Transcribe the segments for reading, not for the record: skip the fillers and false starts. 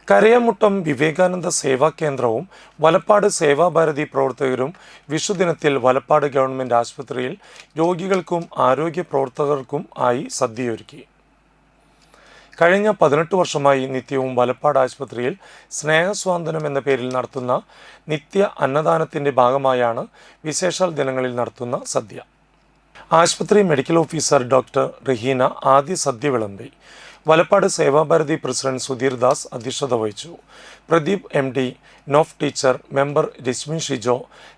കരയമുട്ടം വിവേകാനന്ദ സേവാ കേന്ദ്രവും വലപ്പാട് സേവാഭാരതി പ്രവർത്തകരും വിഷുദിനത്തിൽ വലപ്പാട് ഗവൺമെൻറ് ആശുപത്രിയിൽ രോഗികൾക്കും ആരോഗ്യ പ്രവർത്തകർക്കും ആയി സദ്യയൊരുക്കി. കഴിഞ്ഞ 18 വർഷമായി നിത്യവും വലപ്പാട് ആശുപത്രിയിൽ സ്നേഹസ്വാന്തനം എന്ന പേരിൽ നടത്തുന്ന നിത്യ അന്നദാനത്തിൻ്റെ ഭാഗമായാണ് വിശേഷാൽ ദിനങ്ങളിൽ നടത്തുന്ന സദ്യ. ആശുപത്രി മെഡിക്കൽ ഓഫീസർ ഡോക്ടർ റഹീന ആദ്യ സദ്യ വിളമ്പി. വലപ്പാട് സേവാഭാരതി പ്രസിഡന്റ് സുധീർ ദാസ് അധ്യക്ഷത വഹിച്ചു. പ്രദീപ് MD, നോഫ് teacher, member Reshmi Shijo,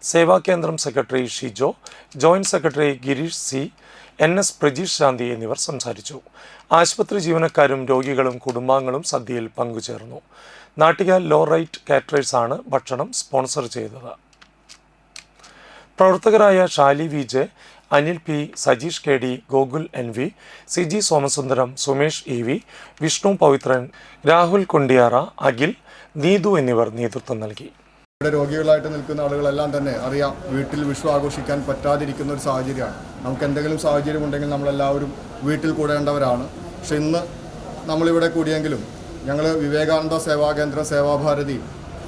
Sevakendram secretary Shijo, joint secretary Gireesh C, NS പ്രജീഷ് ശാന്തി എന്നിവർ സംസാരിച്ചു. ആശുപത്രി ജീവനക്കാരും രോഗികളും കുടുംബാംഗങ്ങളും സദ്യയിൽ പങ്കുചേർന്നു. നാട്ടിക ലോ റൈറ്റ് കാറ്ററേഴ്സാണ് ഭക്ഷണം സ്പോൺസർ ചെയ്തത്. പ്രവർത്തകരായ Shali VJ, Anil P, Sajeesh KD, Gokul NV, CG Somasundaram, Sumesh EV, Vishnu Pavithran, Rahul Kondiyara, Akhil, Neethu എന്നിവർ നേതൃത്വം നൽകി. ഇവിടെ രോഗികളായിട്ട് നിൽക്കുന്ന ആളുകളെല്ലാം തന്നെ അറിയാം, വീട്ടിൽ വിഷു ആഘോഷിക്കാൻ പറ്റാതിരിക്കുന്ന ഒരു സാഹചര്യമാണ്. നമുക്ക് എന്തെങ്കിലും സാഹചര്യം ഉണ്ടെങ്കിൽ നമ്മളെല്ലാവരും വീട്ടിൽ കൂടേണ്ടവരാണ്. പക്ഷെ ഇന്ന് നമ്മളിവിടെ കൂടിയെങ്കിലും ഞങ്ങൾ വിവേകാനന്ദ സേവാകേന്ദ്രം സേവാഭാരതി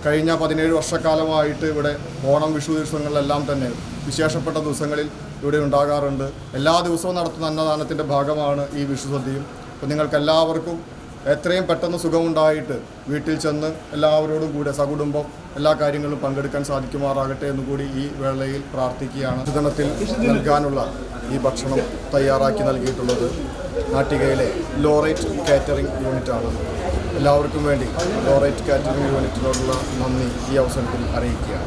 കഴിഞ്ഞ 17 വർഷക്കാലമായിട്ട് ഇവിടെ ഓണം വിഷു ദിവസങ്ങളിലെല്ലാം തന്നെ വിശേഷപ്പെട്ട ദിവസങ്ങളിൽ ഇവിടെ ഉണ്ടാകാറുണ്ട്. എല്ലാ ദിവസവും നടത്തുന്ന അന്നദാനത്തിൻ്റെ ഭാഗമാണ് ഈ വിഷു സദ്യയും. അപ്പോൾ നിങ്ങൾക്കെല്ലാവർക്കും എത്രയും പെട്ടെന്ന് സുഖമുണ്ടായിട്ട് വീട്ടിൽ ചെന്ന് എല്ലാവരോടും കൂടെ സകുടുംബം എല്ലാ കാര്യങ്ങളും പങ്കെടുക്കാൻ സാധിക്കുമാറാകട്ടെ എന്നുകൂടി ഈ വേളയിൽ പ്രാർത്ഥിക്കുകയാണ്. വിതരണത്തിൽ നൽകാനുള്ള ഈ ഭക്ഷണം തയ്യാറാക്കി നൽകിയിട്ടുള്ളത് നാട്ടികയിലെ ലോ റൈറ്റ് കാറ്ററിംഗ് യൂണിറ്റാണ്. എല്ലാവർക്കും വേണ്ടി ലോ റൈറ്റ് കാറ്ററിംഗ് യൂണിറ്റിനോടുള്ള നന്ദി ഈ അവസരത്തിൽ അറിയിക്കുകയാണ്.